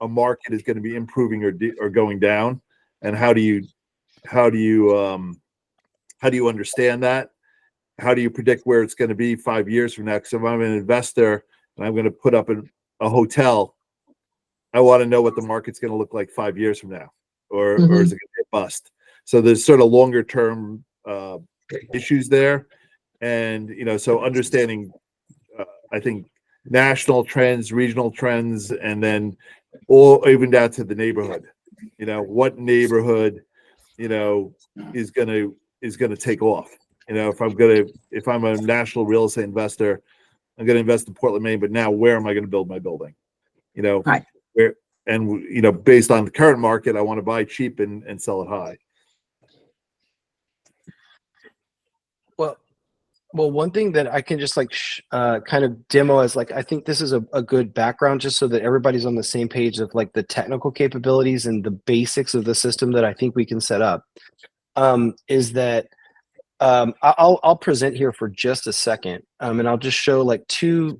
a market is going to be improving or going down, and how do you understand that? How do you predict where it's going to be 5 years from now? Because if I'm an investor and I'm going to put up a hotel, I want to know what the market's going to look like 5 years from now, or is it going to be a bust? So there's sort of longer term issues there, and so understanding, I think, national trends, regional trends, and then all even down to the neighborhood. What neighborhood is gonna take off. If I'm a national real estate investor, I'm gonna invest in Portland, Maine, but now where am I gonna build my building? Right. Where, and based on the current market, I want to buy cheap and sell it high. Well, one thing that I can just kind of demo as I think this is a good background, just so that everybody's on the same page of the technical capabilities and the basics of the system that I think we can set up, is that I'll present here for just a second, and I'll just show two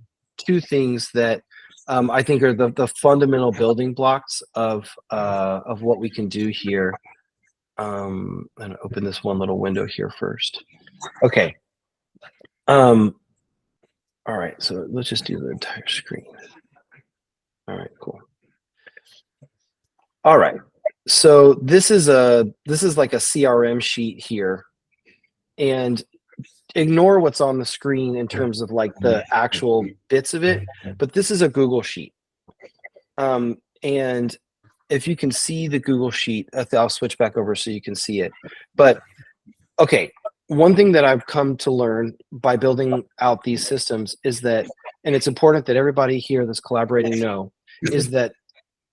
things that I think are the fundamental building blocks of what we can do here. I'm gonna open this one little window here first. Okay. All right, so let's just do the entire screen. All right, cool. All right, so this is like a CRM sheet here, and ignore what's on the screen in terms of the actual bits of it, but this is a Google sheet. And if you can see the Google sheet, I'll switch back over so you can see it. But okay, one thing that I've come to learn by building out these systems is that, and it's important that everybody here that's collaborating know, is that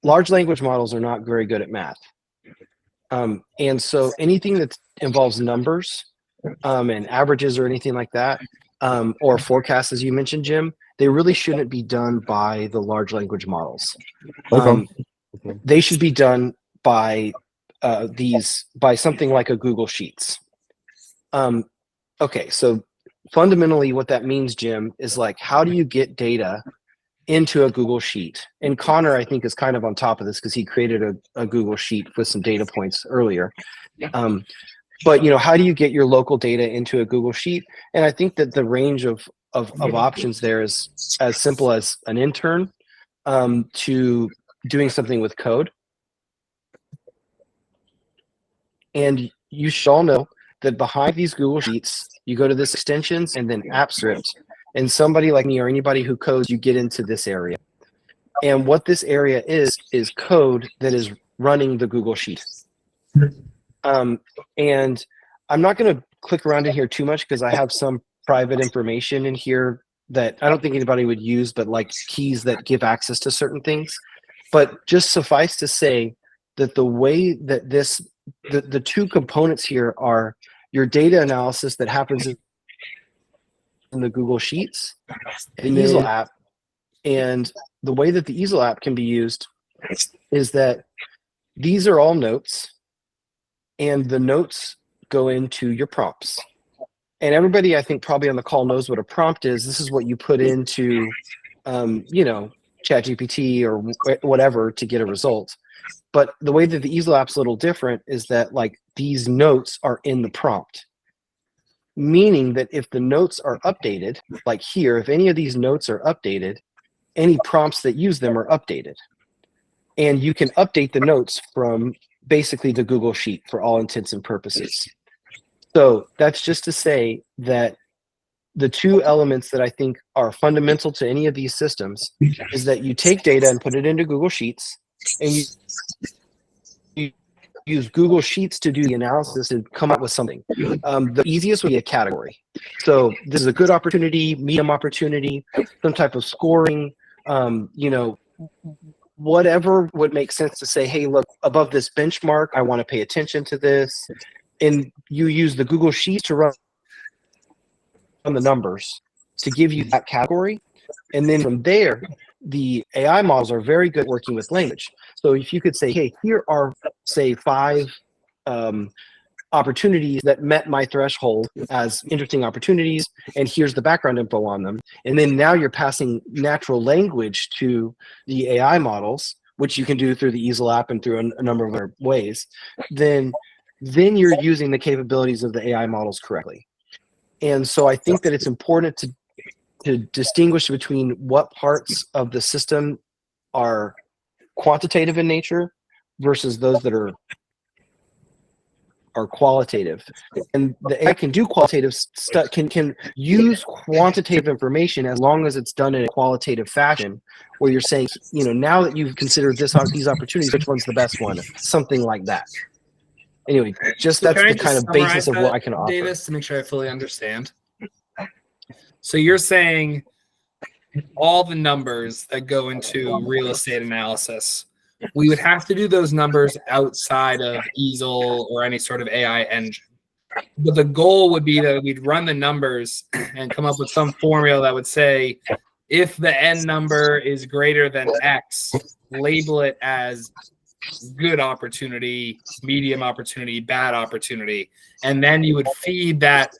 large language models are not very good at math. And so anything that involves numbers and averages or anything like that, or forecasts, as you mentioned, Jim, they really shouldn't be done by the large language models. They should be done by something like a Google Sheets. Okay, so fundamentally what that means, Jim, is how do you get data into a Google Sheet? And Connor, I think, is kind of on top of this because he created a Google Sheet with some data points earlier. But how do you get your local data into a Google Sheet? And I think that the range of options there is as simple as an intern to doing something with code. And you should all know that behind these Google Sheets, you go to this extensions and then app script. And somebody like me or anybody who codes, you get into this area. And what this area is code that is running the Google Sheet. And I'm not going to click around in here too much because I have some private information in here that I don't think anybody would use, but keys that give access to certain things. But just suffice to say that the way that the two components here are your data analysis that happens in the Google Sheets, the Eazl app, and the way that the Eazl app can be used is that these are all notes, and the notes go into your prompts. And everybody, I think, probably on the call knows what a prompt is. This is what you put into, ChatGPT or whatever to get a result. But the way that the Eazl app's a little different is that these notes are in the prompt, meaning that if the notes are updated, like here, if any of these notes are updated, any prompts that use them are updated. And you can update the notes from basically the Google Sheet for all intents and purposes. So that's just to say that the two elements that I think are fundamental to any of these systems is that you take data and put it into Google Sheets, and you use Google Sheets to do the analysis and come up with something. The easiest would be a category. So this is a good opportunity, medium opportunity, some type of scoring, whatever would make sense to say, hey, look, above this benchmark, I want to pay attention to this. And you use the Google Sheets to run the numbers to give you that category. And then from there, the AI models are very good working with language. So if you could say, hey, here are, say, 5 opportunities that met my threshold as interesting opportunities, and here's the background info on them. And then now you're passing natural language to the AI models which you can do through the Eazl app and through a number of other ways, then you're using the capabilities of the AI models correctly. And so I think that it's important to distinguish between what parts of the system are quantitative in nature versus those that are qualitative. And the AI can do qualitative stuff, can use quantitative information as long as it's done in a qualitative fashion, where you're saying, now that you've considered these opportunities, which one's the best one? Something like that. Anyway, that's the kind of basis of what I can offer. Davis, to make sure I fully understand. So you're saying all the numbers that go into real estate analysis, we would have to do those numbers outside of Eazl or any sort of AI engine. But the goal would be that we'd run the numbers and come up with some formula that would say, if the N number is greater than X, label it as good opportunity, medium opportunity, bad opportunity. And then you would feed that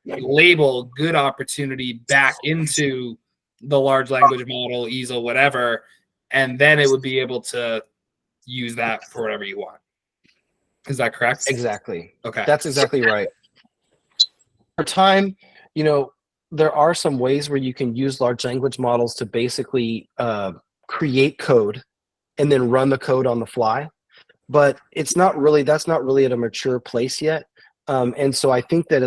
label good opportunity back into the large language model, Eazl, whatever, and then it would be able to use that for whatever you want. Is that correct? Exactly. Okay. That's exactly right. For time, there are some ways where you can use large language models to basically create code and then run the code on the fly. But that's not really at a mature place yet. And so I think that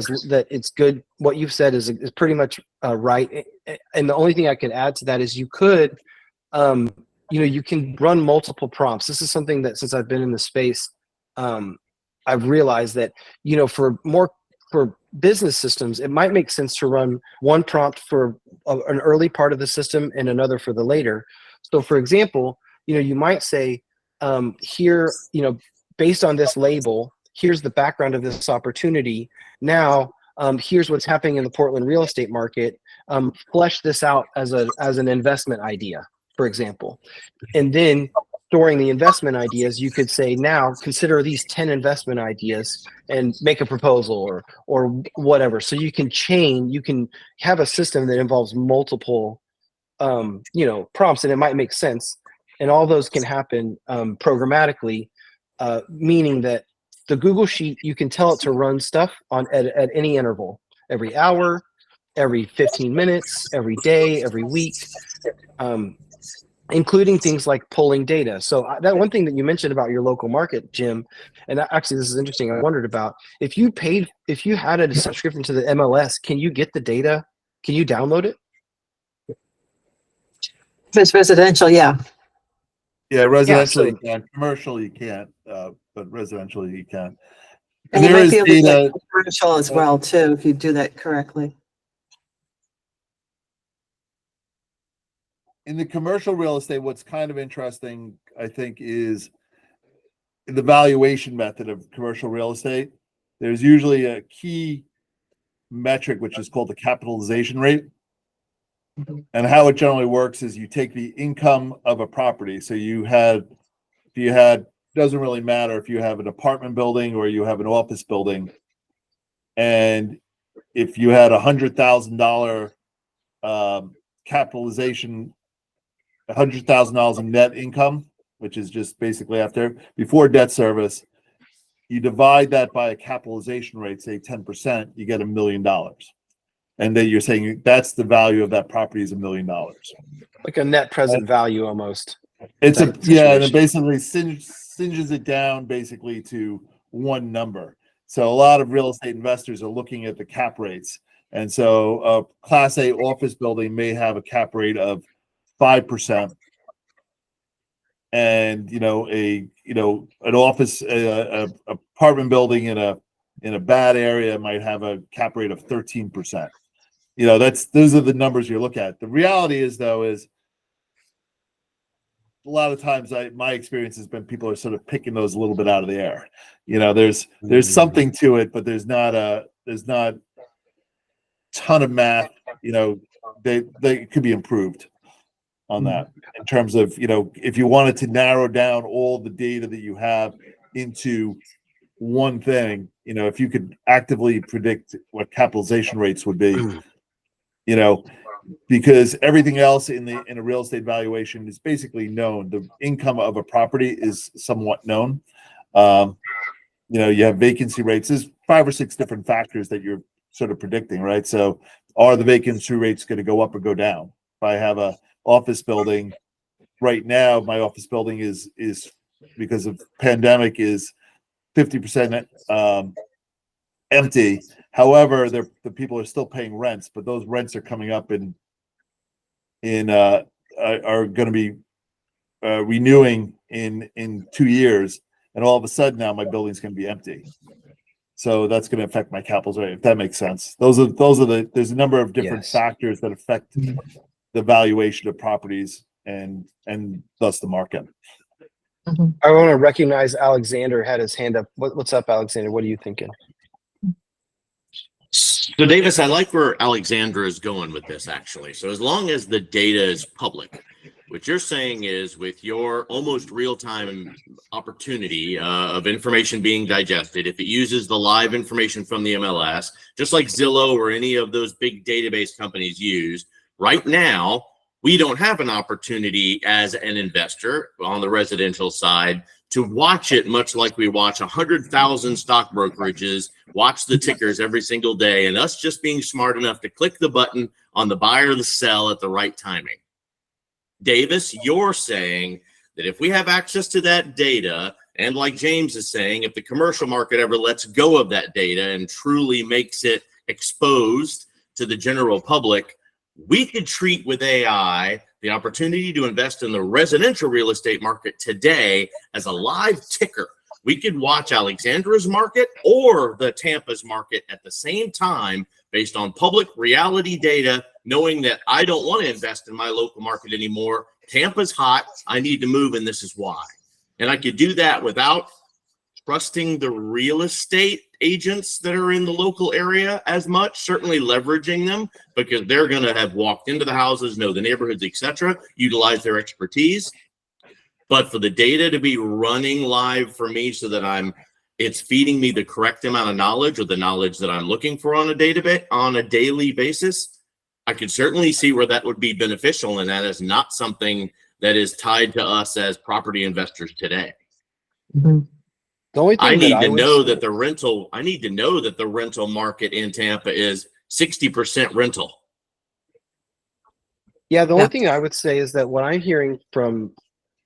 it's good. What you've said is pretty much right. And the only thing I could add to that is you could, you can run multiple prompts. This is something that since I've been in the space, I've realized that, for business systems, it might make sense to run one prompt for an early part of the system and another for the later. So for example, you might say, here, based on this label, here's the background of this opportunity. Now, here's what's happening in the Portland real estate market. Flesh this out as an investment idea, for example. And then storing the investment ideas, you could say, now consider these 10 investment ideas and make a proposal or whatever. So you can have a system that involves multiple, prompts, and it might make sense. And all those can happen programmatically, meaning that the Google Sheet, you can tell it to run stuff at any interval, every hour, every 15 minutes, every day, every week, including things like pulling data. So that one thing that you mentioned about your local market, Jim, and actually this is interesting. I wondered about if you had a subscription to the MLS, can you get the data? Can you download it? If it's residential, yeah. Yeah, residential Yeah, you can. Commercial you can't, but residential you can. And you might be able to get commercial as well too if you do that correctly. In the commercial real estate, what's kind of interesting, I think, is the valuation method of commercial real estate. There's usually a key metric, which is called the capitalization rate. And how it generally works is you take the income of a property. So doesn't really matter if you have an apartment building or you have an office building. And if you had $100,000 capitalization, $100,000 in net income, which is just basically before debt service, you divide that by a capitalization rate, say 10%, you get $1 million. And then you're saying that's the value of that property is $1 million. Like a net present value almost. It's and it basically singes it down basically to one number. So a lot of real estate investors are looking at the cap rates. And so a Class A office building may have a cap rate of 5%. And an office apartment building in a bad area might have a cap rate of 13%. Those are the numbers you look at. The reality is a lot of times my experience has been people are sort of picking those a little bit out of the air. There's something to it, but there's not a ton of math. They could be improved on that in terms of, if you wanted to narrow down all the data that you have into one thing, if you could actively predict what capitalization rates would be, because everything else in a real estate valuation is basically known. The income of a property is somewhat known. You have vacancy rates. There's 5 or 6 different factors that you're sort of predicting, right? So are the vacancy rates going to go up or go down? If I have a office building right now, my office building is because of pandemic is 50% empty. However, the people are still paying rents, but those rents are coming up are going to be renewing in 2 years, and all of a sudden now my building's going to be empty. So that's going to affect my capital rate, if that makes sense. There's a number of different factors that affect the valuation of properties and thus the market. I want to recognize Alexander had his hand up. What's up, Alexander? What are you thinking? So Davis, I like where Alexandra is going with this, actually. So as long as the data is public, what you're saying is with your almost real-time opportunity of information being digested, if it uses the live information from the MLS, just like Zillow or any of those big database companies use, right now, we don't have an opportunity as an investor on the residential side to watch it, much like we watch 100,000 stock brokerages watch the tickers every single day, and us just being smart enough to click the button on the buy or the sell at the right timing. Davis, you're saying that if we have access to that data, and like James is saying, if the commercial market ever lets go of that data and truly makes it exposed to the general public, we could treat with AI the opportunity to invest in the residential real estate market today as a live ticker. We could watch Alexandra's market or the Tampa's market at the same time based on public reality data, knowing that I don't want to invest in my local market anymore. Tampa's hot. I need to move, and this is why. And I could do that without trusting the real estate agents that are in the local area as much, certainly leveraging them because they're going to have walked into the houses, know the neighborhoods, etc., utilize their expertise. But for the data to be running live for me so that it's feeding me the correct amount of knowledge or the knowledge that I'm looking for on a daily basis, I could certainly see where that would be beneficial. And that is not something that is tied to us as property investors today. The only thing I need that to know that the rental market in Tampa is 60% rental. Yeah, the only thing I would say is that what I'm hearing from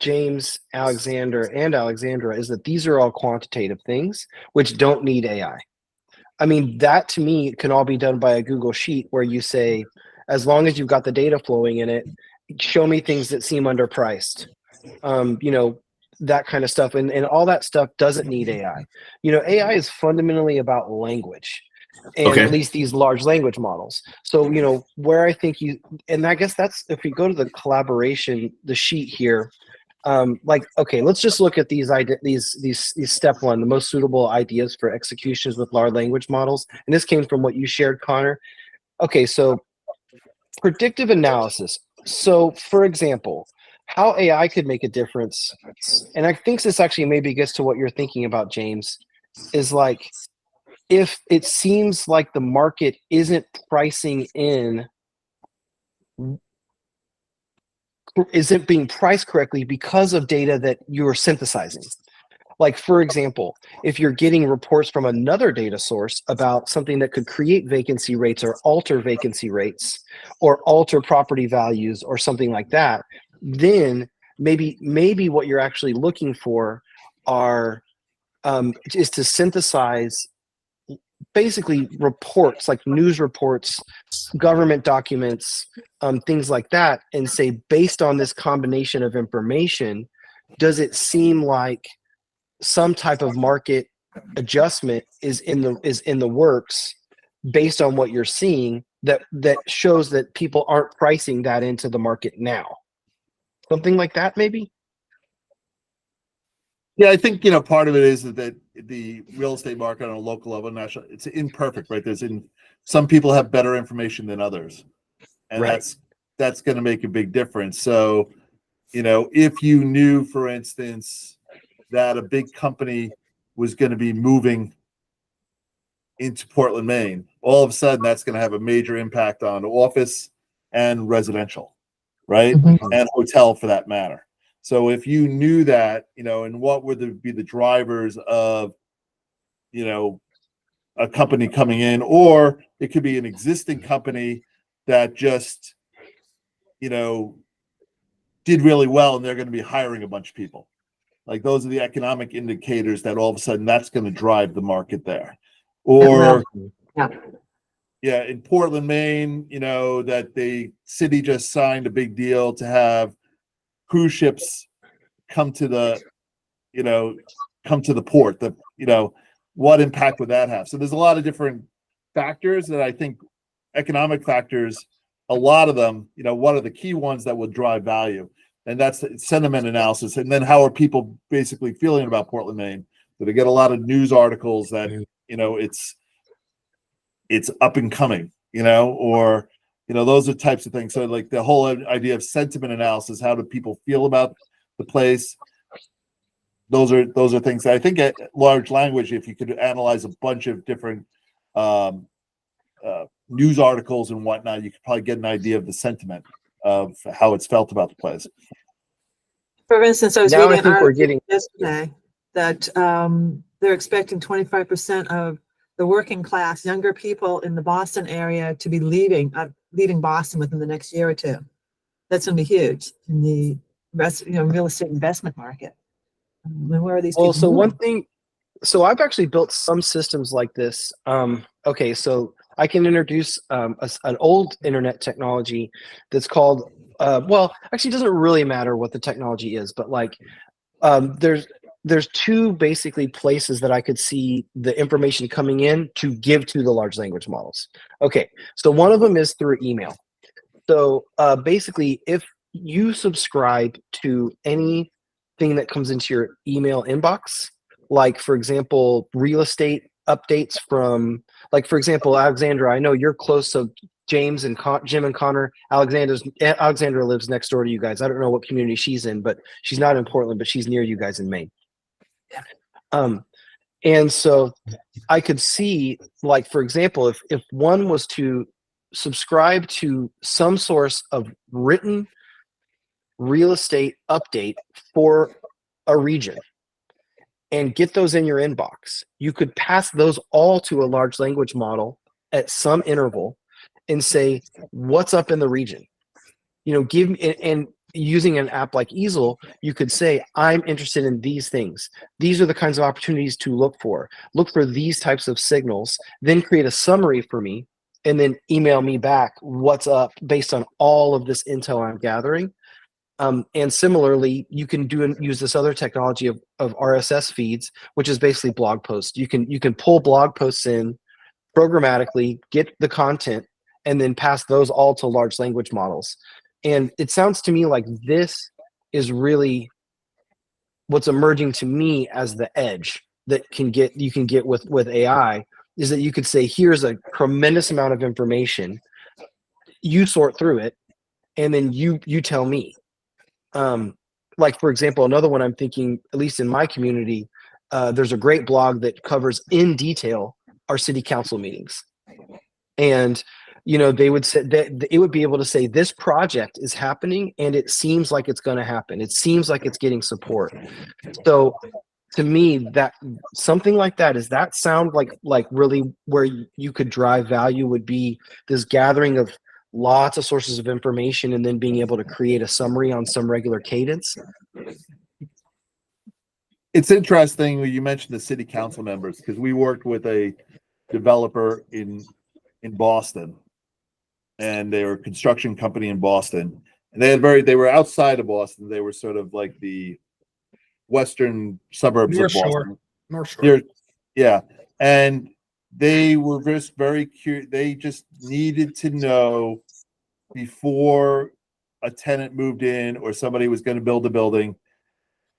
James, Alexander, and Alexandra is that these are all quantitative things which don't need AI. I mean, that to me can all be done by a Google Sheet where you say, as long as you've got the data flowing in it, show me things that seem underpriced. That kind of stuff. And all that stuff doesn't need AI. AI is fundamentally about language. And at least these large language models. So, where I think and I guess that's, if we go to the collaboration, the sheet here, okay, let's just look at these step one, the most suitable ideas for executions with large language models. And this came from what you shared, Connor. Okay, so predictive analysis. So, for example, how AI could make a difference, and I think this actually maybe gets to what you're thinking about, James, is like, if it seems like the market isn't being priced correctly because of data that you're synthesizing. Like, for example, if you're getting reports from another data source about something that could create vacancy rates or alter vacancy rates or alter property values or something like that, then maybe what you're actually looking for is to synthesize basically reports, like news reports, government documents, things like that, and say, based on this combination of information, does it seem like some type of market adjustment is in the works based on what you're seeing that shows that people aren't pricing that into the market now? Something like that, maybe? Yeah, I think part of it is that the real estate market on a local level, national, it's imperfect, right? Some people have better information than others, and right. that's going to make a big difference. So, if you knew, for instance, that a big company was going to be moving into Portland, Maine, all of a sudden that's going to have a major impact on office and residential, right? Mhm. And hotel for that matter. So if you knew that, and what would be the drivers of, a company coming in, or it could be an existing company that just, did really well and they're going to be hiring a bunch of people. Like those are the economic indicators that all of a sudden that's going to drive the market there. Or Yeah. yeah, in Portland, Maine, that the city just signed a big deal to have cruise ships come to the, come to the port. What impact would that have? So there's a lot of different factors that I think economic factors, a lot of them, what are the key ones that will drive value? And that's the sentiment analysis. And then how are people basically feeling about Portland, Maine? Do they get a lot of news articles that, it's up and coming, or, those are types of things. So like the whole idea of sentiment analysis, how do people feel about the place? Those are things that I think at large language, if you could analyze a bunch of different news articles and whatnot, you could probably get an idea of the sentiment of how it's felt about the place. For instance, I was Now I reading an think we're article getting yesterday that they're expecting 25% of the working class, younger people in the Boston area to be leaving Boston within the next year or two. That's going to be huge in the real estate investment market. And where are these well. people So one moving? thing, so I've actually built some systems like this. Okay, so I can introduce an old internet technology that's called. Well, actually, it doesn't really matter what the technology is, but like there's two basically places that I could see the information coming in to give to the large language models. Okay, so one of them is through email. So basically, if you subscribe to anything that comes into your email inbox, like for example, real estate updates from, like for example, Alexandra, I know you're close to James and Jim and Connor. Alexandra lives next door to you guys. I don't know what community she's in, but she's not in Portland, but she's near you guys in Maine. And so I could see, like for example, if one was to subscribe to some source of written real estate update for a region and get those in your inbox, you could pass those all to a large language model at some interval and say, what's up in the region? Give me, and using an app like Eazl, you could say, I'm interested in these things. These are the kinds of opportunities to look for. Look for these types of signals, then create a summary for me, and then email me back what's up based on all of this intel I'm gathering. And similarly, you can use this other technology of RSS feeds, which is basically blog posts. You can pull blog posts in programmatically, get the content, and then pass those all to large language models. And it sounds to me like this is really what's emerging to me as the edge that you can get with AI, is that you could say, here's a tremendous amount of information, you sort through it, and then you tell me. Like for example, another one I'm thinking, at least in my community, there's a great blog that covers in detail our city council meetings. And they would say that it would be able to say this project is happening and it seems like it's going to happen. It seems like it's getting support. So to me, that something like that, does that sound like really where you could drive value, would be this gathering of lots of sources of information and then being able to create a summary on some regular cadence? It's interesting when you mentioned the city council members, because we worked with a developer in Boston, and they were a construction company in Boston, and they were outside of Boston. They were sort of like the western suburbs North of Boston. Shore. North Shore. Yeah. And they were just very curious. They just needed to know before a tenant moved in or somebody was going to build a building,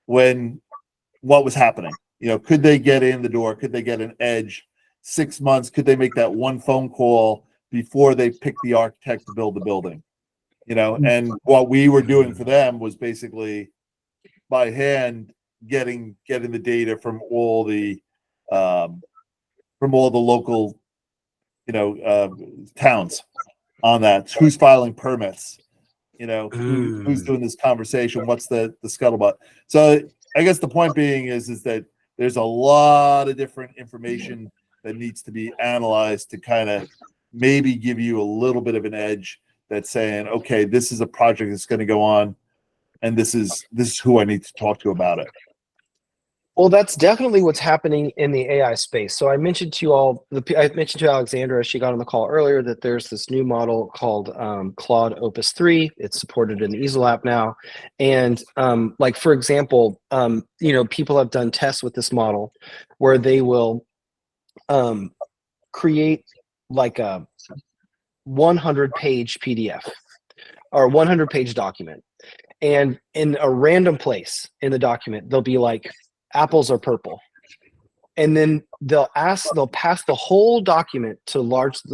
what was happening. Could they get in the door? Could they get an edge? 6 months, could they make that one phone call before they pick the architect to build the building? And what we were doing for them was basically by hand getting the data from all the local towns, on that. Who's filing permits? Who's doing this conversation? What's the scuttlebutt? So I guess the point being is that there's a lot of different information that needs to be analyzed to kind of maybe give you a little bit of an edge that's saying, okay, this is a project that's going to go on, and this is who I need to talk to about it. Well, that's definitely what's happening in the AI space. So I mentioned to you all, I mentioned to Alexandra, she got on the call earlier, that there's this new model called Claude Opus 3. It's supported in the Eazl app now. And like, for example, people have done tests with this model where they will create like a 100-page PDF or 100-page document. And in a random place in the document, they'll be like, apples are purple. And then they'll pass the whole document to the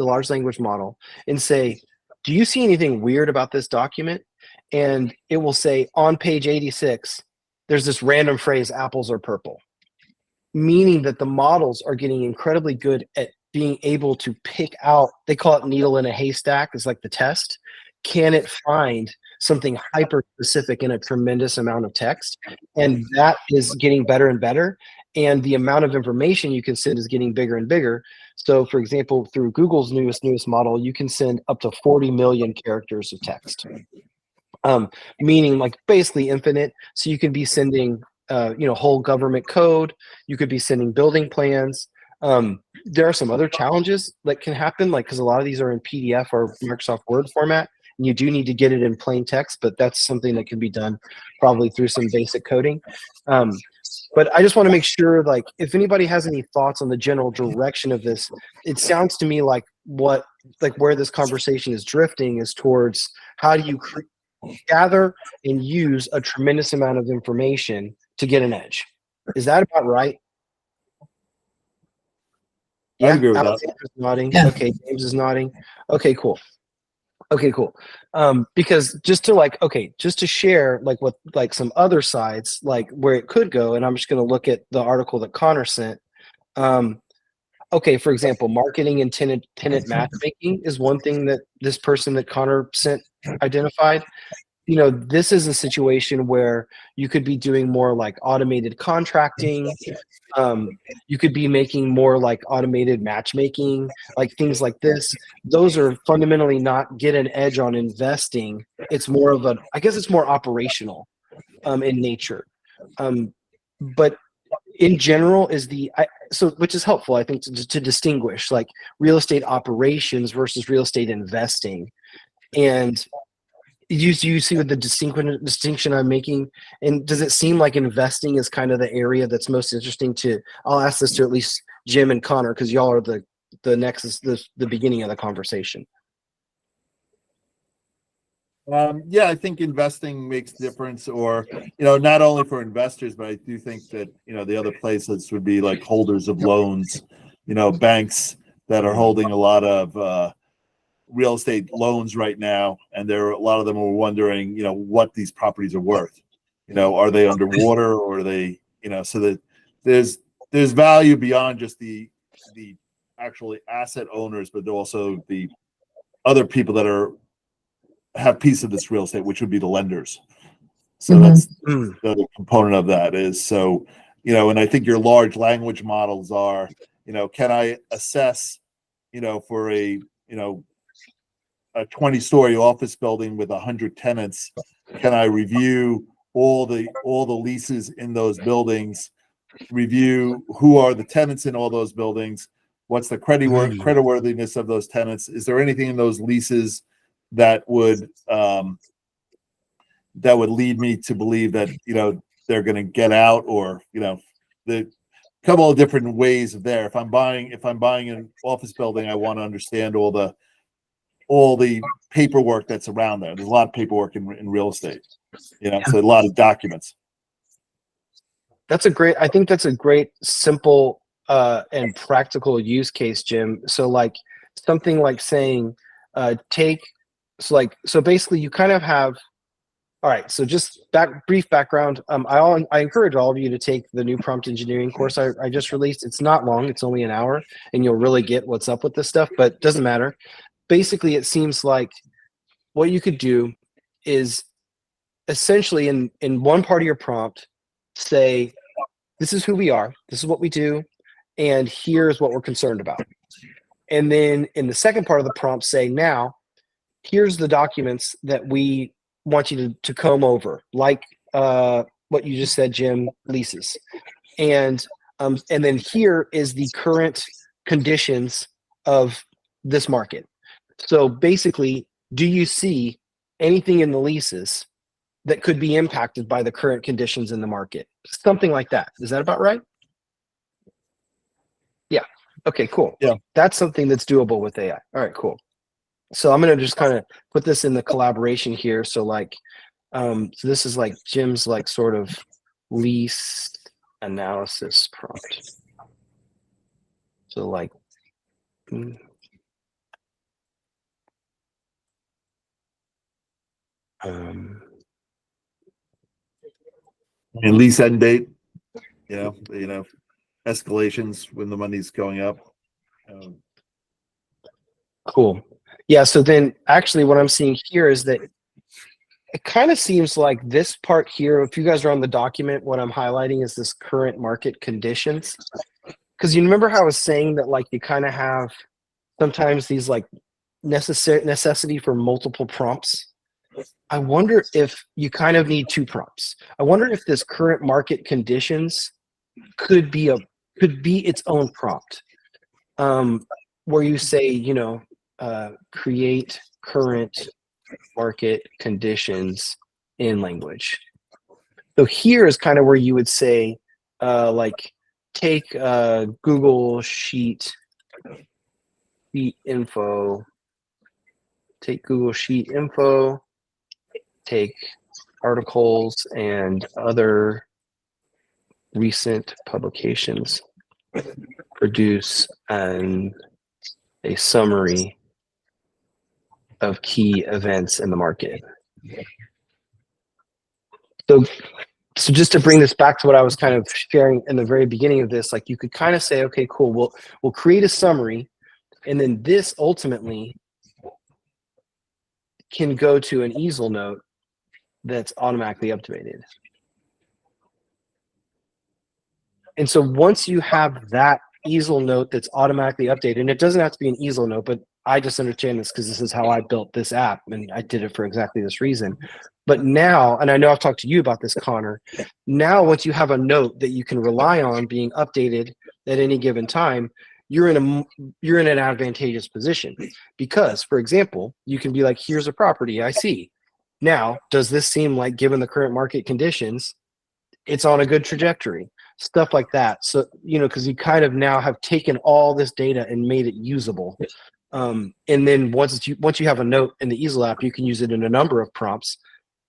large language model and say, do you see anything weird about this document? And it will say on page 86, there's this random phrase, apples are purple, meaning that the models are getting incredibly good at being able to pick out, they call it needle in a haystack, is like the test. Can it find something hyper specific in a tremendous amount of text? And that is getting better and better. And the amount of information you can send is getting bigger and bigger. So for example, through Google's newest model, you can send up to 40 million characters of text, meaning like basically infinite. So you can be sending, whole government code. You could be sending building plans. There are some other challenges that can happen, like, because a lot of these are in PDF or Microsoft Word format. And you do need to get it in plain text, but that's something that can be done probably through some basic coding. But I just want to make sure, like, if anybody has any thoughts on the general direction of this, it sounds to me like where this conversation is drifting is towards how do you gather and use a tremendous amount of information to get an edge. Is that about right? I agree with that. Alexander's nodding. Yeah. Okay, James is nodding. Okay, cool. Because just to share like some other sides, like where it could go, and I'm just going to look at the article that Connor sent. For example, marketing and tenant matchmaking is one thing that this person that Connor sent identified. This is a situation where you could be doing more like automated contracting. You could be making more like automated matchmaking, like things like this. Those are fundamentally not get an edge on investing. It's more of I guess it's more operational in nature. But in general which is helpful, I think, to distinguish like real estate operations versus real estate investing. And you see what the distinction I'm making? And does it seem like investing is kind of the area that's most interesting I'll ask this to at least Jim and Connor, because y'all are the beginning of the conversation. I think investing makes a difference, or, not only for investors, but I do think that, the other places would be like holders of loans, banks that are holding a lot of, real estate loans right now, and a lot of them are wondering, what these properties are worth. Are they underwater, or are they, so that there's value beyond just the actually asset owners, but also the other people that have piece of this real estate, which would be the lenders. So that's the other component of that is, so, and I think your large language models are, can I assess, for a 20-story office building with 100 tenants, can I review all the leases in those buildings, review who are the tenants in all those buildings, what's the creditworthiness of those tenants? Is there anything in those leases that would lead me to believe that they're going to get out, or the couple of different ways of there. If I'm buying an office building, I want to understand all the paperwork that's around there. There's a lot of paperwork in real estate, so a lot of documents. I think that's a great, simple, and practical use case, Jim. So like something like saying, so basically you kind of have, all right, so just brief background. I encourage all of you to take the new prompt engineering course I just released. It's not long, it's only an hour, and you'll really get what's up with this stuff, but it doesn't matter. basically it seems like what you could do is essentially in one part of your prompt say, this is who we are, this is what we do, and here's what we're concerned about. And then in the second part of the prompt say, now here's the documents that we want you to comb over, like what you just said, Jim, leases. And then here is the current conditions of this market. So basically, do you see anything in the leases that could be impacted by the current conditions in the market? Something like that. Is that about right? Yeah. Okay, cool. Yeah. That's something that's doable with AI. All right, cool. So I'm going to just kind of put this in the collaboration here. So like, so this is like Jim's like sort of lease analysis prompt. So like, And lease end date, escalations when the money's going up. Cool. Yeah. So then actually what I'm seeing here is that it kind of seems like this part here, if you guys are on the document, what I'm highlighting is this current market conditions. Because you remember how I was saying that like you kind of have sometimes these like necessity for multiple prompts. I wonder if you kind of need two prompts. I wonder if this current market conditions could be its own prompt, where you say, create current market conditions in language. So here is kind of where you would say, like, take Google Sheet info, take Google Sheet info, take articles and other recent publications, produce a summary of key events in the market. So just to bring this back to what I was kind of sharing in the very beginning of this, like you could kind of say, okay, cool, we'll create a summary, and then this ultimately can go to an Eazl note that's automatically updated. And so once you have that Eazl note that's automatically updated, and it doesn't have to be an Eazl note, but I just understand this because this is how I built this app, and I did it for exactly this reason. But now, and I know I've talked to you about this, Connor, now once you have a note that you can rely on being updated at any given time, you're in an advantageous position. Because, for example, you can be like, here's a property I see. Now, does this seem like, given the current market conditions, it's on a good trajectory? Stuff like that. So, because you kind of now have taken all this data and made it usable. And then once you have a note in the Eazl app, you can use it in a number of prompts.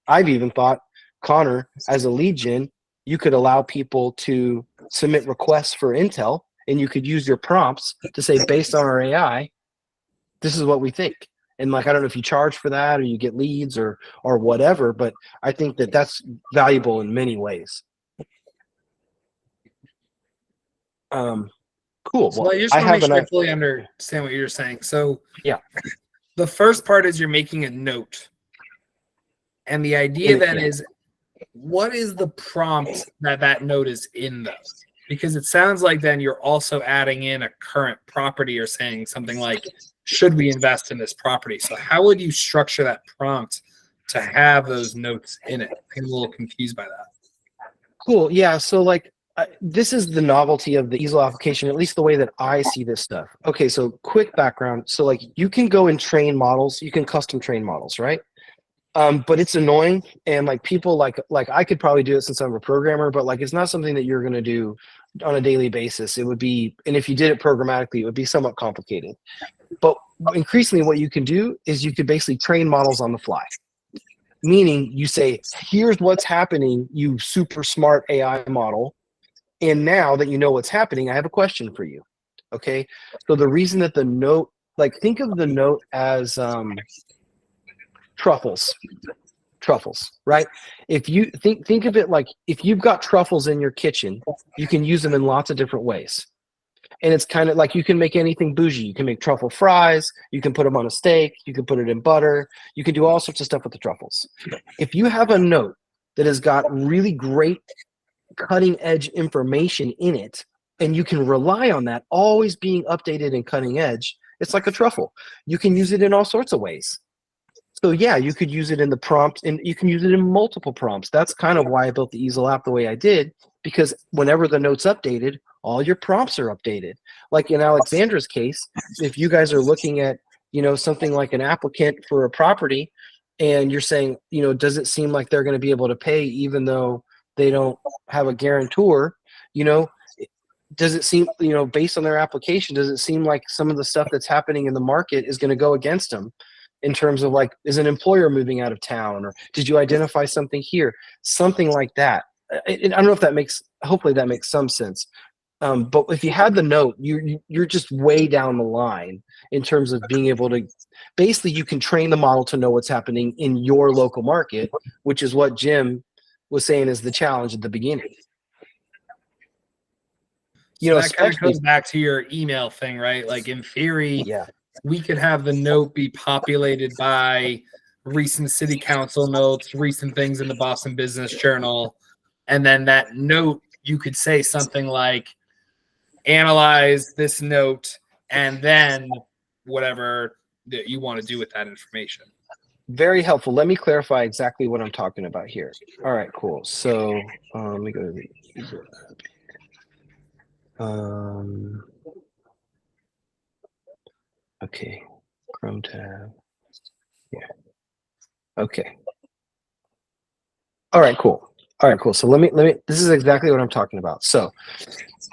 I've even thought, Connor, as a lead gen, you could allow people to submit requests for intel, and you could use your prompts to say, based on our AI, this is what we think. And like, I don't know if you charge for that or you get leads or whatever, but I think that that's valuable in many ways. Cool. So I just want to make sure I fully understand what you're saying. So yeah, the first part is you're making a note. And the idea then is, what is the prompt that note is in though? Because it sounds like then you're also adding in a current property or saying something like, should we invest in this property? So how would you structure that prompt to have those notes in it? I'm a little confused by that. Cool. Yeah. So like, this is the novelty of the Eazl application, at least the way that I see this stuff. Okay, so quick background. So like you can go and train models, you can custom train models, right? But it's annoying, and like people like I could probably do it since I'm a programmer, but like it's not something that you're gonna do on a daily basis. It would be, and if you did it programmatically, it would be somewhat complicated. But increasingly what you can do is you could basically train models on the fly. Meaning you say, here's what's happening, you super smart AI model. And now that you know what's happening, I have a question for you. Okay. So the reason that the note, like think of the note as truffles, right? If you think of it like if you've got truffles in your kitchen, you can use them in lots of different ways. And it's kind of like you can make anything bougie. You can make truffle fries. You can put them on a steak. You can put it in butter. You can do all sorts of stuff with the truffles. If you have a note that has got really great cutting edge information in it, and you can rely on that always being updated and cutting edge, it's like a truffle. You can use it in all sorts of ways. So yeah, you could use it in the prompt, and you can use it in multiple prompts. That's kind of why I built the Eazl app the way I did, because whenever the note's updated, all your prompts are updated. Like in Alexandra's case, if you guys are looking at, something like an applicant for a property, and you're saying, does it seem like they're going to be able to pay even though they don't have a guarantor? Does it seem, based on their application, does it seem like some of the stuff that's happening in the market is going to go against them in terms of like, is an employer moving out of town, or did you identify something here? Something like that. I don't know if that makes, hopefully that makes some sense. But if you had the note, you're just way down the line in terms of being able to, basically you can train the model to know what's happening in your local market, which is what Jim was saying is the challenge at the beginning. So that kind of goes back to your email thing, right? Like in theory, yeah, we could have the note be populated by recent city council notes, recent things in the Boston Business Journal, and then that note, you could say something like, analyze this note, and then whatever that you want to do with that information. very helpful. Let me clarify exactly what I'm talking about here. All right, cool. So let me go to the okay, Chrome tab. Yeah. Okay. All right, cool. All right, cool. So let me, this is exactly what I'm talking about. So,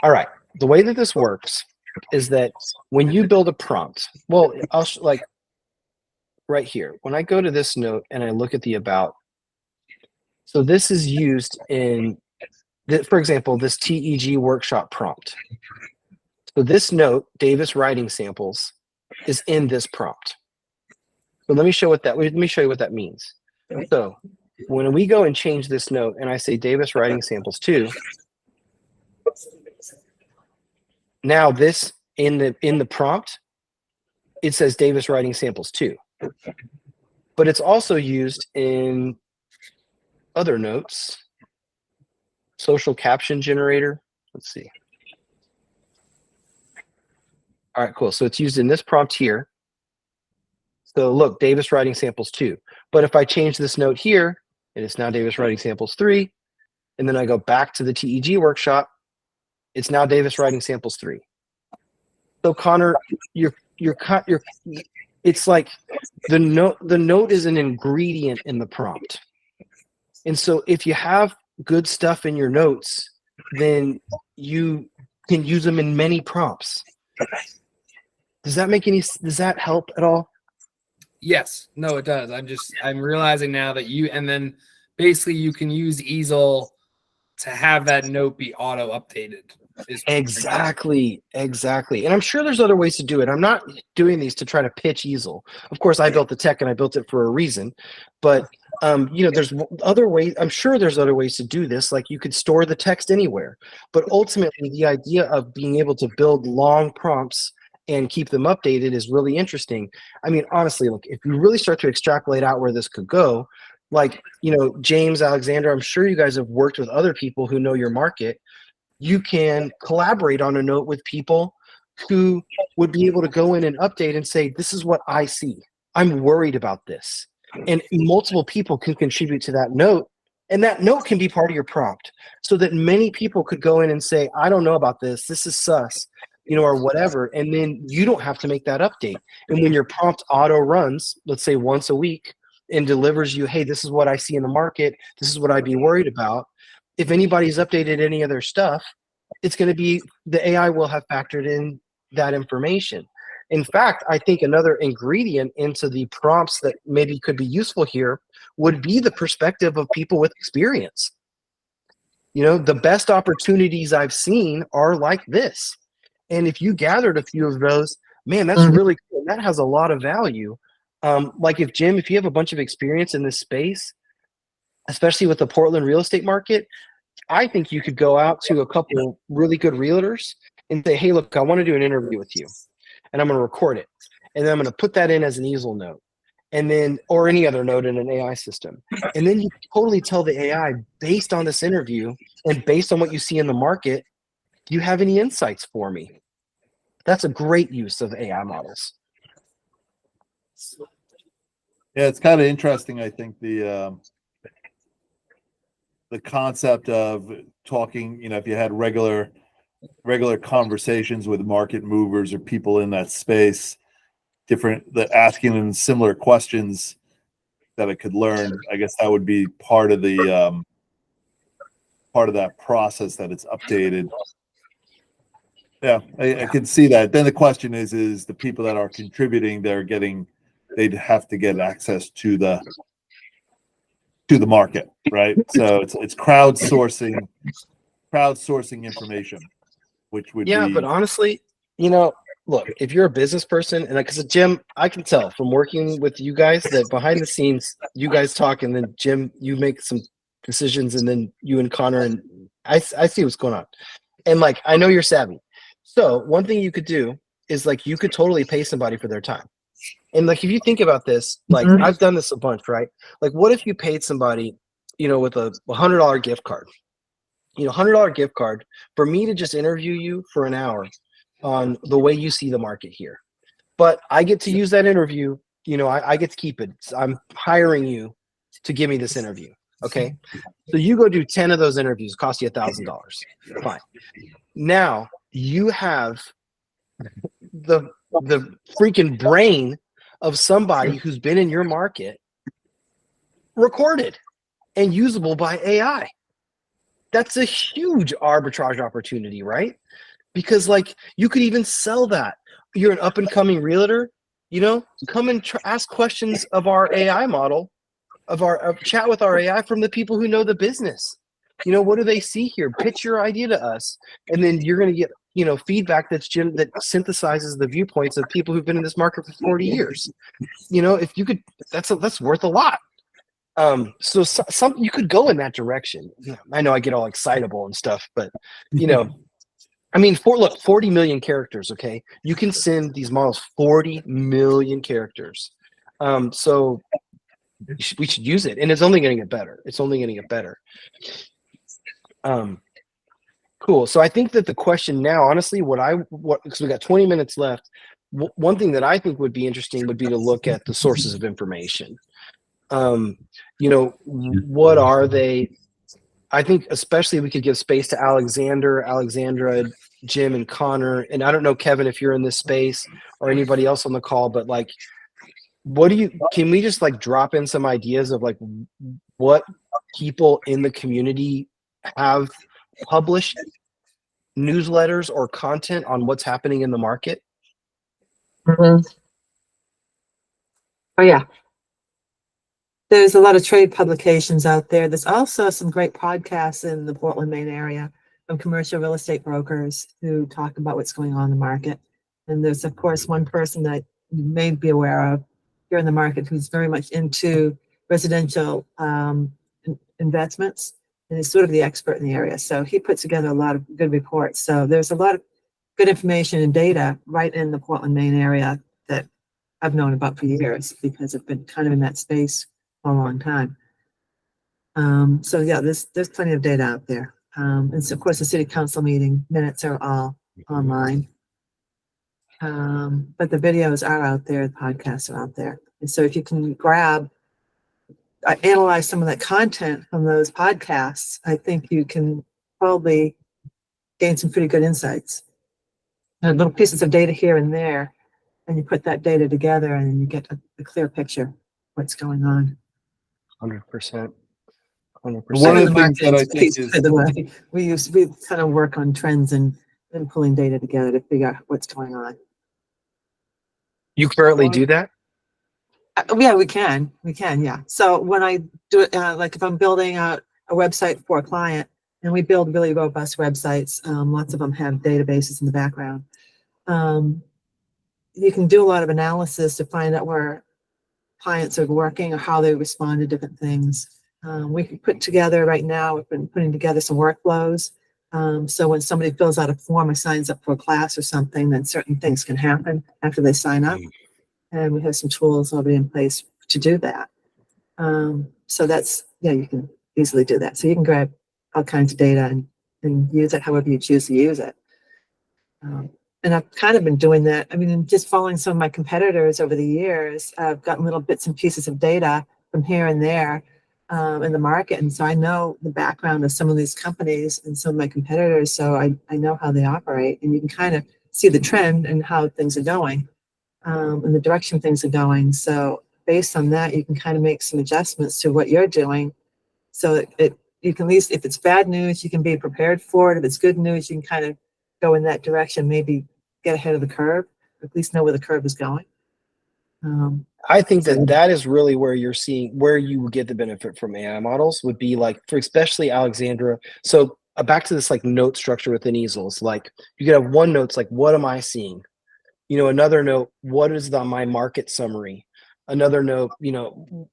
all right, the way that this works is that when you build a prompt, well, I'll like right here, when I go to this note and I look at the about, so this is used in, for example, this TEG workshop prompt. So this note, Davis writing samples, is in this prompt. So let me show what that, let me show you what that means. So when we go and change this note and I say Davis writing samples 2, now this in the prompt, it says Davis writing samples 2. But it's also used in other notes. Social caption generator. Let's see. All right, cool. So it's used in this prompt here. So look, Davis writing samples 2. But if I change this note here, and it's now Davis writing samples 3, and then I go back to the TEG workshop, it's now Davis writing samples 3. So Connor, it's like the note is an ingredient in the prompt. And so if you have good stuff in your notes, then you can use them in many prompts. Does that help at all? Yes. No, it does. I'm realizing now that and then basically you can use Eazl to have that note be auto updated. Exactly. And I'm sure there's other ways to do it. I'm not doing these to try to pitch Eazl. Of course, I built the tech and I built it for a reason, but there's other ways. I'm sure there's other ways to do this. Like you could store the text anywhere, but ultimately the idea of being able to build long prompts and keep them updated is really interesting. I mean, honestly, look, if you really start to extrapolate out where this could go, like, James, Alexander, I'm sure you guys have worked with other people who know your market. You can collaborate on a note with people who would be able to go in and update and say, this is what I see. I'm worried about this. And multiple people can contribute to that note. And that note can be part of your prompt so that many people could go in and say, I don't know about this. This is sus, or whatever. And then you don't have to make that update. And when your prompt auto runs, let's say once a week, and delivers you, hey, this is what I see in the market. This is what I'd be worried about. If anybody's updated any of their stuff, it's going to be, the AI will have factored in that information. In fact, I think another ingredient into the prompts that maybe could be useful here would be the perspective of people with experience. The best opportunities I've seen are like this. And if you gathered a few of those, man, that's really cool. That has a lot of value. Like if you have a bunch of experience in this space, especially with the Portland real estate market, I think you could go out to a couple really good realtors and say, hey, look, I want to do an interview with you, and I'm going to record it, and then I'm going to put that in as an Eazl note, and then, or any other note in an AI system. And then you totally tell the AI, based on this interview and based on what you see in the market, do you have any insights for me? That's a great use of AI models. Yeah, it's kind of interesting. I think the concept of talking, if you had regular conversations with market movers or people in that space, asking them similar questions that it could learn, I guess that would be part of the part of that process, that it's updated. Yeah, I can see that. Then the question is the people that are contributing, they'd have to get access to the market, right? So it's crowdsourcing information, which would Yeah, be, but honestly, look, if you're a business person, and because Jim, I can tell from working with you guys that behind the scenes, you guys talk, and then Jim, you make some decisions, and then you and Connor, and I see what's going on, and like I know you're savvy. So one thing you could do is like you could totally pay somebody for their time, and like if you think about this, like I've done this a bunch, right? Like what if you paid somebody, with a $100 gift card, $100 gift card for me to just interview you for an hour on the way you see the market here. But I get to use that interview, I get to keep it. I'm hiring you to give me this interview. Okay. So you go do 10 of those interviews, cost you $1,000. Fine. Now you have the freaking brain of somebody who's been in your market recorded and usable by AI. That's a huge arbitrage opportunity, right? Because like you could even sell that. You're an up and coming realtor, come and ask questions of our AI model, of chat with our AI from the people who know the business. What do they see here? Pitch your idea to us, and then you're going to get feedback that synthesizes the viewpoints of people who've been in this market for 40 years. If you could, that's worth a lot. So some you could go in that direction. I know I get all excitable and stuff, but I mean, 40 million characters. Okay, you can send these models 40 million characters. So we should use it, and it's only going to get better. Cool. So I think that the question now, honestly, because we got 20 minutes left. One thing that I think would be interesting would be to look at the sources of information. What are they? I think especially we could give space to Alexandra, Jim, and Connor. And I don't know, Kevin, if you're in this space or anybody else on the call, but like, can we just like drop in some ideas of like what people in the community have published newsletters or content on what's happening in the market? Oh yeah. There's a lot of trade publications out there. There's also some great podcasts in the Portland, Maine area from commercial real estate brokers who talk about what's going on in the market. And there's, of course, one person that you may be aware of here in the market who's very much into residential investments, and he's sort of the expert in the area. So he puts together a lot of good reports. So there's a lot of good information and data right in the Portland, Maine area that I've known about for years because I've been kind of in that space for a long time. So yeah, there's plenty of data out there. And so of course the city council meeting minutes are all online. But the videos are out there, the podcasts are out there. And so if you can analyze some of that content from those podcasts, I think you can probably gain some pretty good insights. And little pieces of data here and there, and you put that data together and you get a clear picture of what's going on. 100%. One of the things that I think is, by the way, we kind of work on trends and pulling data together to figure out what's going on. You currently do that? Yeah, we can. Yeah. So when I do it, like if I'm building out a website for a client, and we build really robust websites, lots of them have databases in the background. You can do a lot of analysis to find out where clients are working or how they respond to different things. We can put together right now, we've been putting together some workflows So when somebody fills out a form or signs up for a class or something, then certain things can happen after they sign up. And we have some tools already in place to do that. So that's, yeah, you can easily do that. So you can grab all kinds of data and use it however you choose to use it. And I've kind of been doing that. I mean, just following some of my competitors over the years, I've gotten little bits and pieces of data from here and there in the market. And so I know the background of some of these companies and some of my competitors. So I know how they operate, and you can kind of see the trend and how things are going and the direction things are going. So based on that, you can kind of make some adjustments to what you're doing. So you can at least, if it's bad news, you can be prepared for it. If it's good news, you can kind of go in that direction, maybe get ahead of the curve, or at least know where the curve is going. I think that is really where you're seeing where you would get the benefit from AI models would be like for especially Alexandra. So back to this like note structure within Eazl. It's like you could have one note's like, what am I seeing? Another note, what is my market summary? Another note,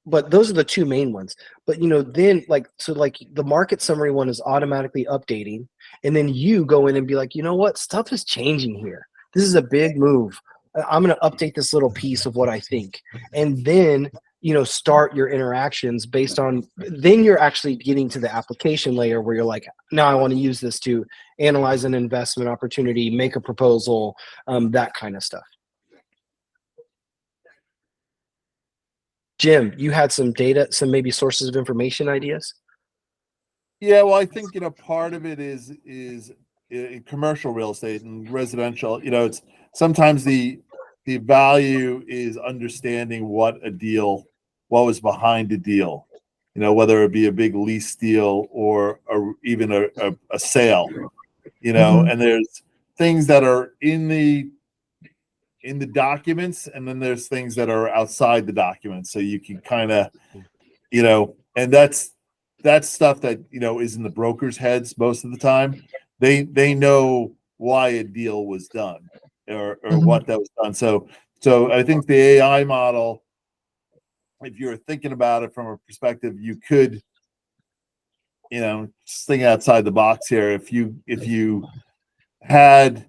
but those are the two main ones. But then like the market summary one is automatically updating, and then you go in and be like, you know what, stuff is changing here. This is a big move. I'm going to update this little piece of what I think, and then start your interactions based on. Then you're actually getting to the application layer where you're like, now I want to use this to analyze an investment opportunity, make a proposal, that kind of stuff. Jim, you had some data, some maybe sources of information ideas? Yeah, well, I think part of it is commercial real estate and residential. It's sometimes the value is understanding what was behind a deal. Whether it be a big lease deal or even a sale. And there's things that are in the documents, and then there's things that are outside the documents. So you can kind of, and that's stuff that is in the brokers' heads most of the time. They know why a deal was done or what that was done. So I think the AI model, if you're thinking about it from a perspective, you could, just think outside the box here. If you had,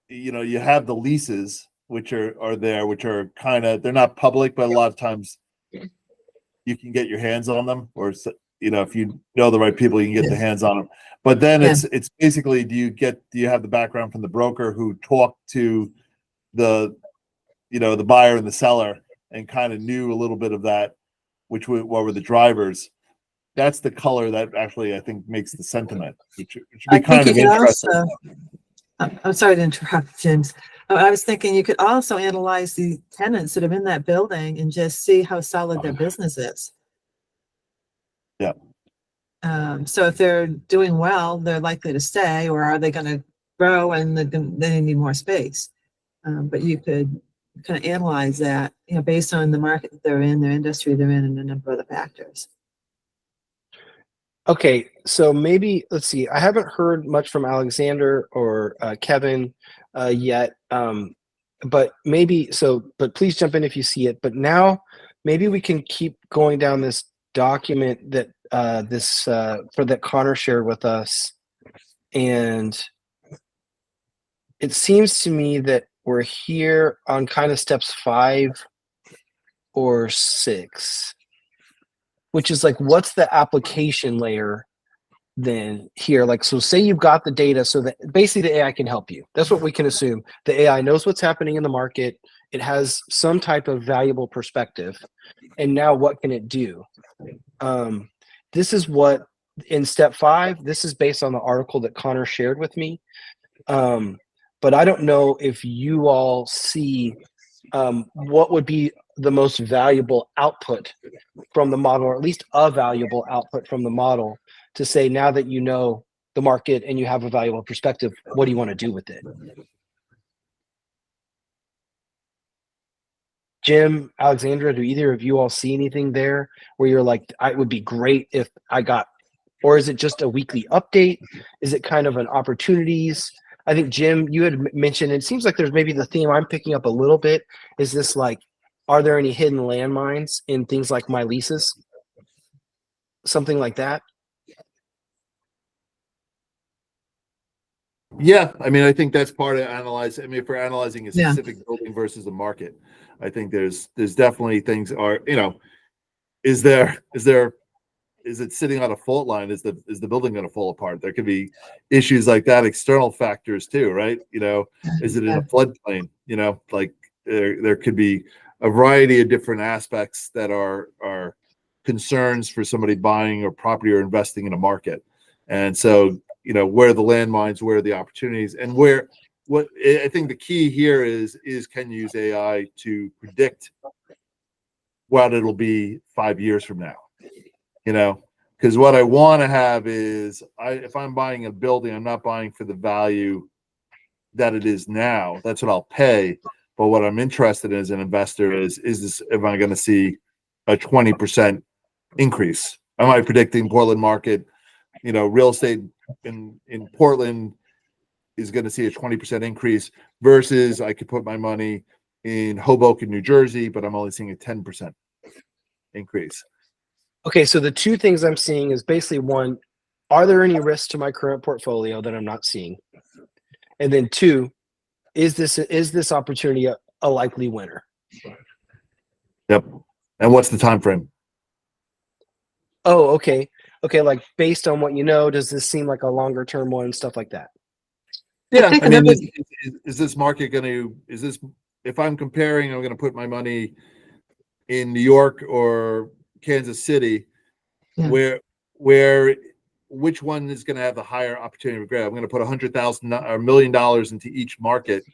you have the leases which are there, which are kind of, they're not public, but a lot of times you can get your hands on them, or if you know the right people, you can get the hands on them. But then it's basically, do you have the background from the broker who talked to the the buyer and the seller and kind of knew a little bit of that, what were the drivers? That's the color that actually I think makes the sentiment, which should be kind of interesting. I'm sorry to interrupt, James. I was thinking you could also analyze the tenants that are in that building and just see how solid their business is. Yeah. So if they're doing well, they're likely to stay, or are they going to grow and they need more space? But you could kind of analyze that, based on the market that they're in, their industry they're in, and a number of other factors. Okay, so maybe let's see. I haven't heard much from Alexander or Kevin yet, but maybe so. But please jump in if you see it. But now maybe we can keep going down this document that that Connor shared with us, and it seems to me that we're here on kind of steps 5 or 6. Which is like, what's the application layer then here? Like, so say you've got the data so that basically the AI can help you. That's what we can assume. The AI knows what's happening in the market. It has some type of valuable perspective. And now what can it do? This is what, in step 5, this is based on the article that Connor shared with me. But I don't know if you all see what would be the most valuable output from the model, or at least a valuable output from the model, to say, now that you know the market and you have a valuable perspective, what do you want to do with it? Jim, Alexandra, do either of you all see anything there where you're like, it would be great if I got, or is it just a weekly update? Is it kind of an opportunities? I think, Jim, you had mentioned, it seems like there's maybe the theme I'm picking up a little bit, is this like, are there any hidden landmines in things like my leases? Something like that? Yeah, I mean, I think that's part of analyzing. I mean, if we're analyzing a Yeah. specific building versus a market, I think there's definitely things are, is it sitting on a fault line? Is the building going to fall apart? There could be issues like that, external factors too, right? Is it in Yeah. a floodplain? Like there could be a variety of different aspects that are concerns for somebody buying a property or investing in a market. And so, where are the landmines, where are the opportunities, and what I think the key here is can you use AI to predict what it'll be 5 years from now? Because what I want to have is if I'm buying a building, I'm not buying for the value that it is now. That's what I'll pay. But what I'm interested in as an investor is this, am I going to see a 20% increase? Am I predicting Portland market, real estate in Portland is going to see a 20% increase versus I could put my money in Hoboken, New Jersey, but I'm only seeing a 10% increase. Okay, so the two things I'm seeing is basically one, are there any risks to my current portfolio that I'm not seeing? And then two, is this opportunity a likely winner? Yep. And what's the time frame? Oh, okay. Okay, like based on what you know, does this seem like a longer term one, stuff like that? Yeah, think I mean, another- is this market going to, if I'm comparing, I'm going to put my money in New York or Kansas City, Yeah. which one is going to have the higher opportunity to grab? I'm going to put $100,000 or $1 million into each market,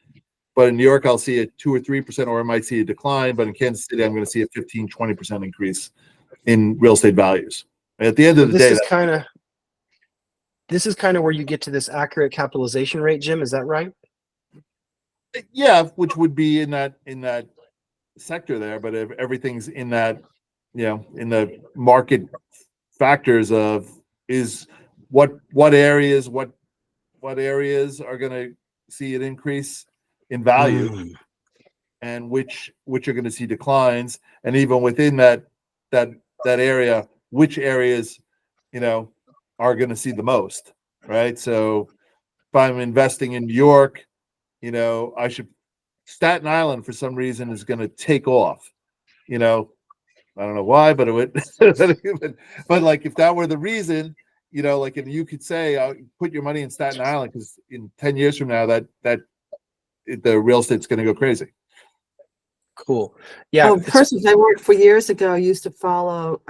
but in New York, I'll see a 2 or 3%, or I might see a decline, but in Kansas City, I'm going to see a 15, 20% increase in real estate values. At the end So of the day, this is kind of where you get to this accurate capitalization rate, Jim. Is that right? yeah, which would be in that sector there, but if everything's in that, in the market factors of is what areas are going to see an increase in value, and which are going to see declines, and even within that area, which areas are going to see the most, right? So if I'm investing in New York, I should, Staten Island for some reason is going to take off. I don't know why, but it would. but like if that were the reason, like if you could say, put your money in Staten Island because in 10 years from now, that the real estate's going to go crazy. Cool. Yeah. Persons I worked for years ago used to follow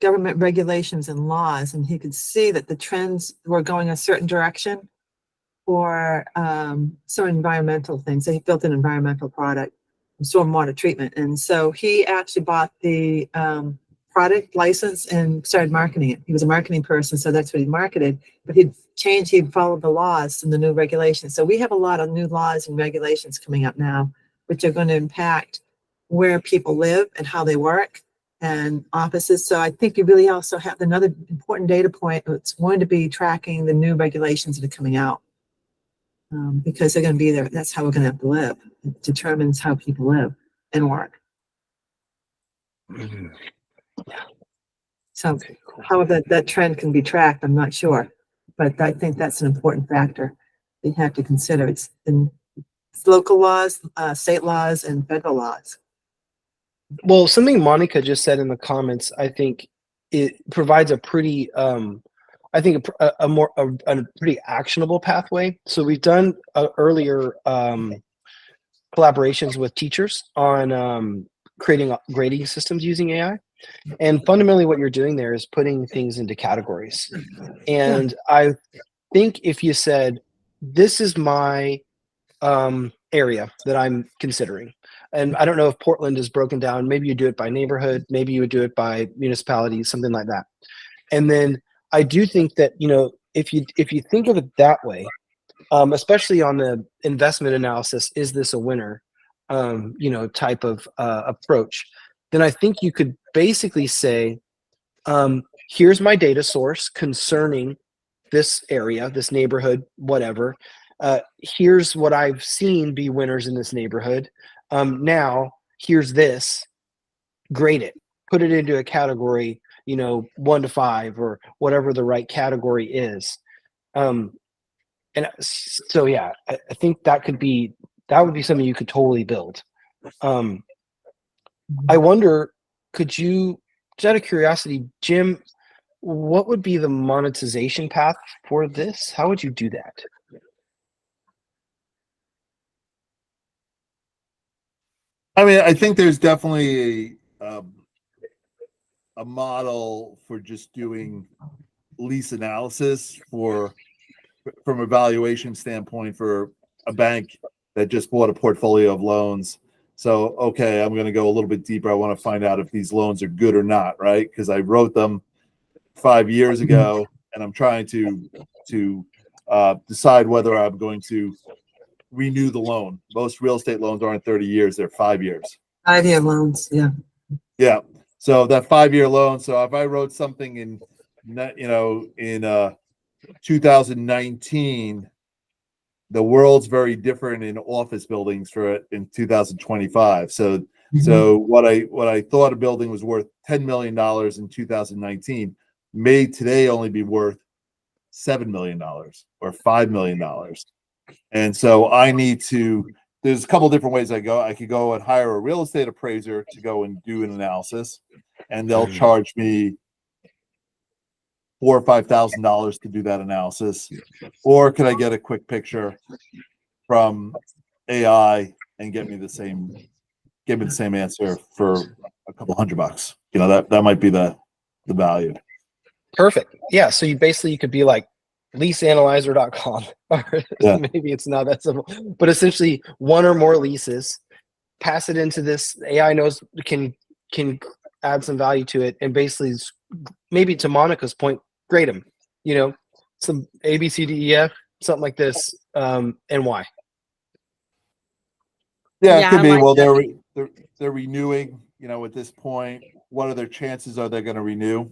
government regulations and laws, and he could see that the trends were going a certain direction for some environmental things. So he built an environmental product, stormwater treatment, and so he actually bought the product license and started marketing it. He was a marketing person, so that's what he marketed. But he'd followed the laws and the new regulations. So we have a lot of new laws and regulations coming up now, which are going to impact where people live and how they work and offices. So I think you really also have another important data point. It's going to be tracking the new regulations that are coming out because they're going to be there. That's how we're going to have to live. It determines how people live and work. So how that trend can be tracked, I'm not sure, but I think that's an important factor you have to consider. It's local laws, state laws, and federal laws. Well, something Monica just said in the comments, I think it provides a pretty, I think a pretty actionable pathway. So we've done earlier collaborations with teachers on creating grading systems using AI. And fundamentally what you're doing there is putting things into categories. And I think if you said, this is my area that I'm considering. And I don't know if Portland is broken down. Maybe you do it by neighborhood. Maybe you would do it by municipality, something like that. And then I do think that, if you think of it that way, especially on the investment analysis, is this a winner, type of approach, then I think you could basically say, here's my data source concerning this area, this neighborhood, whatever. Here's what I've seen be winners in this neighborhood. Now here's this, grade it, put it into a category, 1 to 5 or whatever the right category is. And so, yeah, I think that would be something you could totally build. I wonder, could you, just out of curiosity, Jim, what would be the monetization path for this? How would you do that? I mean, I think there's definitely a model for just doing lease analysis from a valuation standpoint for a bank that just bought a portfolio of loans. So, okay, I'm going to go a little bit deeper. I want to find out if these loans are good or not, right? Because I wrote them 5 years ago, and I'm trying to decide whether I'm going to renew the loan. Most real estate loans aren't 30 years; they're 5 years. 5-year loans, yeah. Yeah. So that 5-year loan. So if I wrote something in 2019, the world's very different in office buildings for it in 2025. So so what I thought a building was worth $10 million in 2019 may today only be worth $7 million or $5 million. And so I need to, there's a couple different ways I go. I could go and hire a real estate appraiser to go and do an analysis, and they'll charge me $4,000 or $5,000 to do that analysis. Or could I get a quick picture from AI and get me the same answer for a couple $100? You know, that might be the value. Perfect. Yeah. So you could be like leaseanalyzer.com, or Yeah. maybe it's not that simple, but essentially one or more leases, pass it into this AI knows can add some value to it, and basically maybe to Monica's point, grade them, some A, B, C, D, E, F, something like this, and why. Yeah, it Yeah, could I be. like Well, that. they're renewing, at this point. What are their chances are they going to renew?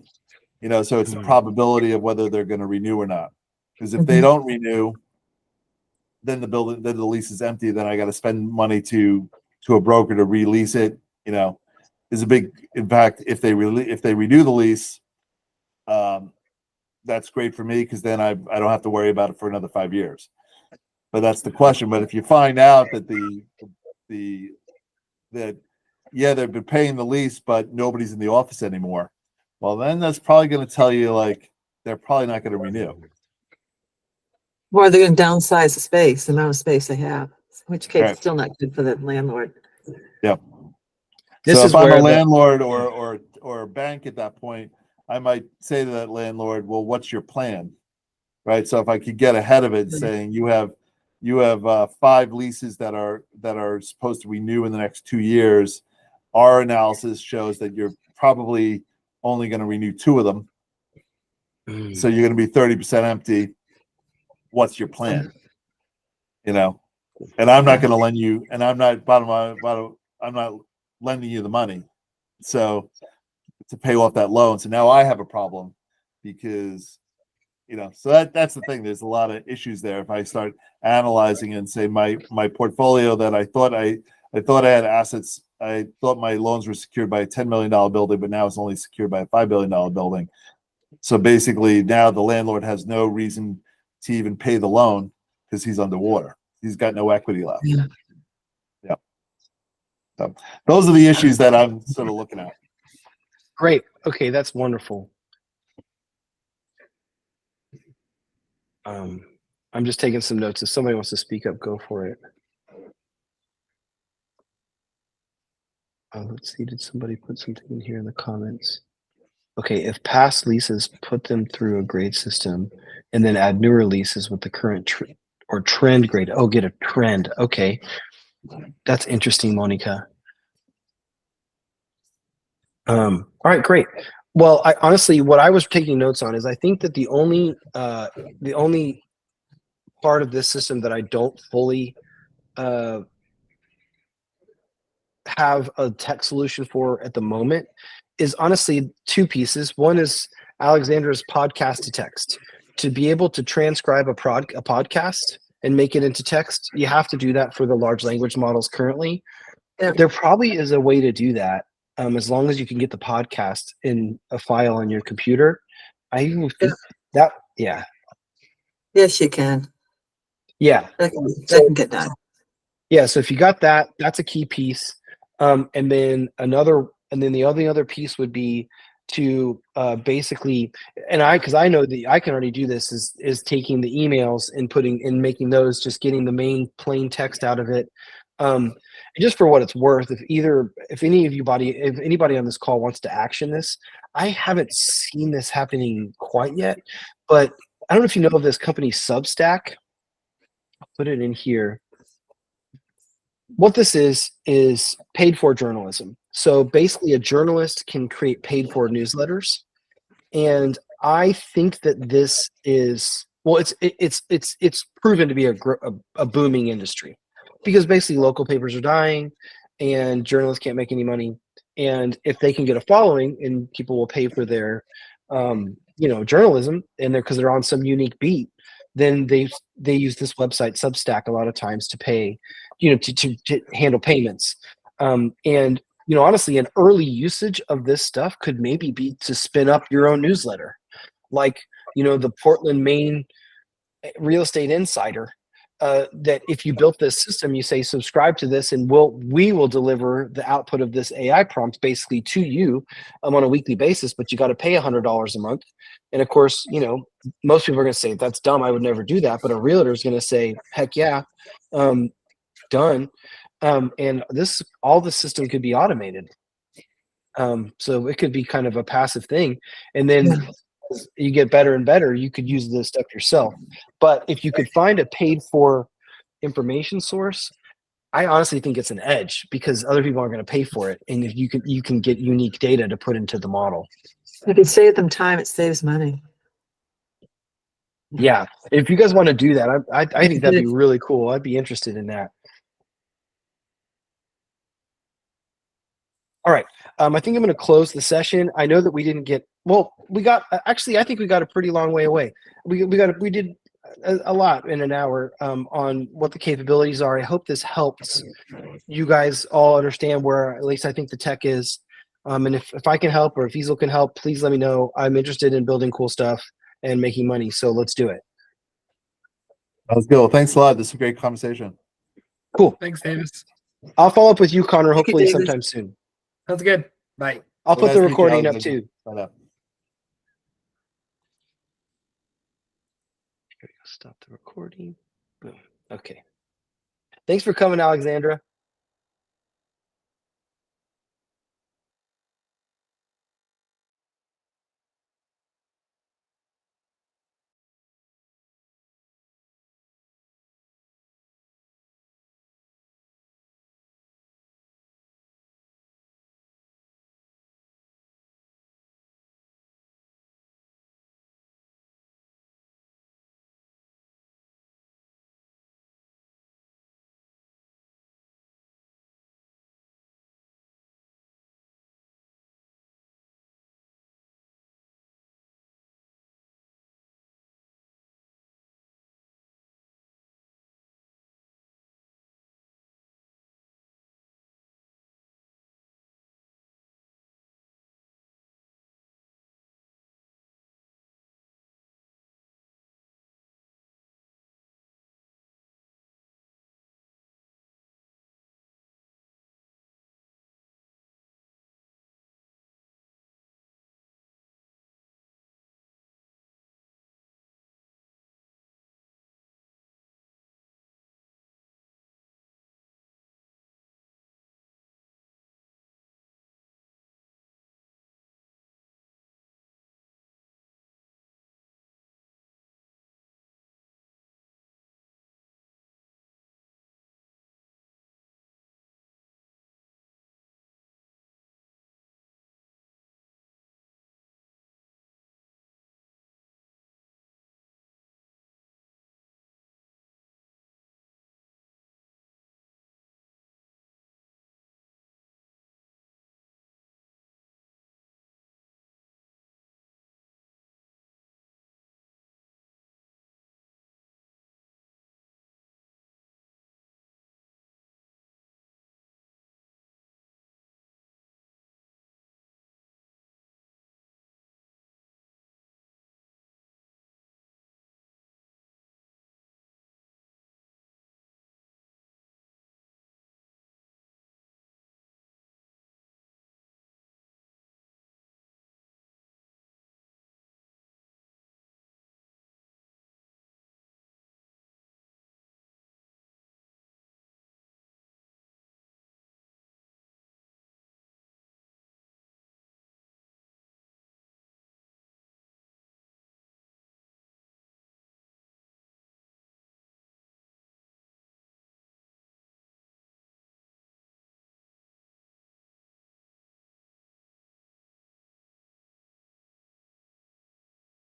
So it's the probability of whether they're going to renew or not. Because if they don't renew, then the lease is empty. Then I got to spend money to a broker to release it. Is a big impact. If they renew the lease, that's great for me because then I don't have to worry about it for another 5 years. But that's the question. But if you find out that they've been paying the lease, but nobody's in the office anymore, well, then that's probably going to tell you like they're probably not going to renew. Or they're going to downsize the amount of space they have, in which case Right. it's still not good for the landlord. Yep. This So is if I'm where a landlord or a bank at that point, I might say to that landlord, well, what's your plan? Right. So if I could get ahead of it, saying you have 5 leases that are supposed to renew in the next 2 years, our analysis shows that you're probably only going to renew 2 of them. So you're going to be 30% empty. What's your plan? And I'm not going to lend you, and I'm not I'm not lending you the money. So to pay off that loan. So now I have a problem because, so that's the thing. There's a lot of issues there. If I start analyzing and say my portfolio that I thought I had assets, I thought my loans were secured by a $10 million building, but now it's only secured by a $5 billion building. So basically now the landlord has no reason to even pay the loan because he's underwater. He's got no equity left. Yeah. Yeah. So those are the issues that I'm sort of looking at. Great. Okay, that's wonderful. I'm just taking some notes. If somebody wants to speak up, go for it. Let's see. Did somebody put something in here in the comments? Okay, if past leases, put them through a grade system and then add newer leases with the current trend grade. Oh, get a trend. Okay. That's interesting, Monica. All right, great. Well, I honestly, what I was taking notes on is I think that the only part of this system that I don't fully have a tech solution for at the moment is honestly 2 pieces. One is Alexandra's podcast to text. To be able to transcribe a podcast and make it into text, you have to do that for the large language models currently. Yeah. There probably is a way to do that, as long as you can get the podcast in a file on your computer. I even think that, yeah. Yes, you can. Yeah. That can get done. Yeah, so if you got that, that's a key piece. And then the only other piece would be to basically, because I know that I can already do this, is taking the emails and making those, just getting the main plain text out of it. And just for what it's worth, if anybody on this call wants to action this, I haven't seen this happening quite yet, but I don't know if you know of this company Substack. I'll put it in here. What this is paid for journalism. So basically, a journalist can create paid for newsletters, and I think that this is it's proven to be a booming industry, because basically local papers are dying, and journalists can't make any money. And if they can get a following, and people will pay for their journalism, and because they're on some unique beat, then they use this website Substack a lot of times to pay, to handle payments. And honestly, an early usage of this stuff could maybe be to spin up your own newsletter, like the Portland, Maine Real Estate Insider. That if you built this system, you say subscribe to this, and we will deliver the output of this AI prompt basically to you on a weekly basis, but you got to pay $100 a month. And of course, most people are going to say that's dumb, I would never do that. But a realtor is going to say, heck yeah, done. And all the system could be automated. So it could be kind of a passive thing, and then as you get better and better, you could use this stuff yourself. But if you could find a paid for information source, I honestly think it's an edge, because other people aren't going to pay for it, and if you can get unique data to put into the model. If you save them time, it saves money. Yeah, if you guys want to do that, I think that'd be really cool. I'd be interested in that. All right. I think I'm going to close the session. I know that we didn't get, I think we got a pretty long way away. We did a lot in an hour on what the capabilities are. I hope this helps you guys all understand where at least I think the tech is. And if I can help, or if Eazl can help, please let me know. I'm interested in building cool stuff and making money. So let's do it. Let's go. Thanks a lot. This is a great conversation. Cool. Thanks, Davis. I'll follow up with you, Connor, Thank you, hopefully Davis. sometime soon. Sounds good. Bye. I'll put Nice the to meet you, recording up Alexander. too. Bye now. Stop the recording. Boom. Okay. Thanks for coming, Alexandra.